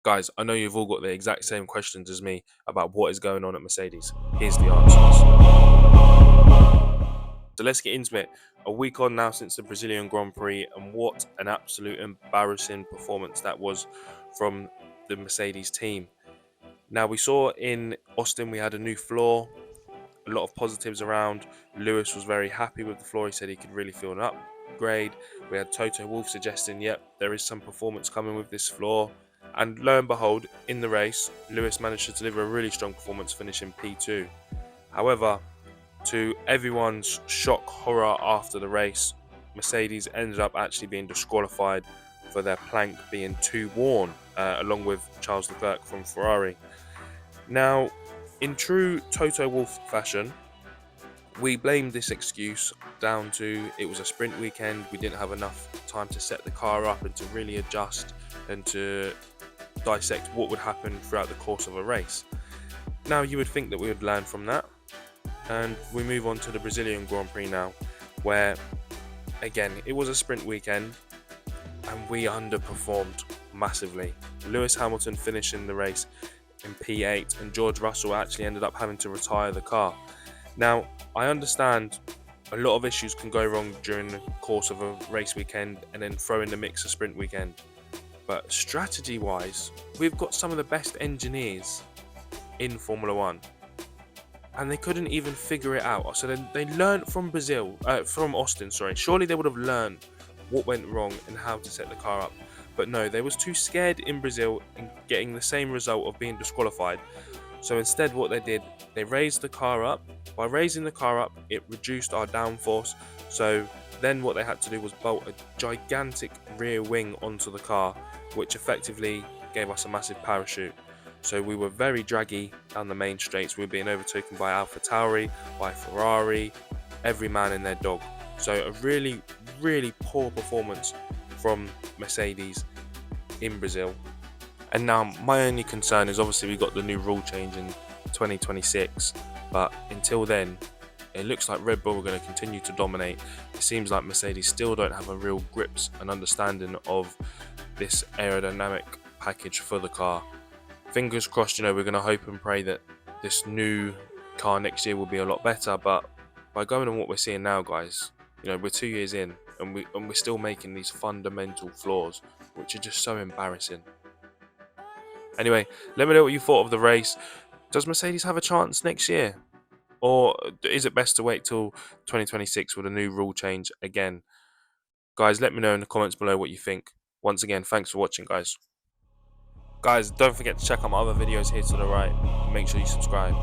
Guys, I know you've all got the exact same questions as me about what is going on at Mercedes. Here's the answers. So let's get into it. A week on now since the Brazilian Grand Prix, and what an absolute embarrassing performance that was from the Mercedes team. Now, we saw in Austin we had a new floor, a lot of positives around. Lewis was very happy with the floor. He said he could really feel an upgrade. We had Toto Wolff suggesting, yep, there is some performance coming with this floor. And lo and behold, in the race, Lewis managed to deliver a really strong performance, finishing P2. However, to everyone's shock horror after the race, Mercedes ended up actually being disqualified for their plank being too worn, along with Charles Leclerc from Ferrari. Now, in true Toto Wolff fashion, we blamed this excuse down to it was a sprint weekend, we didn't have enough time to set the car up and to really adjust and to dissect what would happen throughout the course of a race. Now, you would think that we would learn from that, and we move on to the Brazilian Grand Prix now, where again it was a sprint weekend and we underperformed massively. Lewis Hamilton finishing the race in P8, and George Russell actually ended up having to retire the car. Now, I understand a lot of issues can go wrong during the course of a race weekend and then throw in the mix a sprint weekend, but strategy wise, we've got some of the best engineers in Formula One, and they couldn't even figure it out. So they learned from from Austin, sorry. Surely they would have learned what went wrong and how to set the car up. But no, they was too scared in Brazil and getting the same result of being disqualified. So instead what they did, they raised the car up. By raising the car up, it reduced our downforce. So then what they had to do was bolt a gigantic rear wing onto the car, which effectively gave us a massive parachute. So we were very draggy down the main straights. We were being overtaken by AlphaTauri, by Ferrari, every man and their dog. So a really, really poor performance from Mercedes in Brazil. And now my only concern is obviously we got the new rule change in 2026, but until then, it looks like Red Bull are going to continue to dominate. It seems like Mercedes still don't have a real grips and understanding of this aerodynamic package for the car. Fingers crossed, we're going to hope and pray that this new car next year will be a lot better. But by going on what we're seeing now, guys, we're 2 years in and we're still making these fundamental flaws, which are just so embarrassing. Anyway, let me know what you thought of the race. Does Mercedes have a chance next year? Or is it best to wait till 2026 with a new rule change again? Guys, let me know in the comments below what you think. Once again, thanks for watching, guys. Guys, don't forget to check out my other videos here to the right. Make sure you subscribe.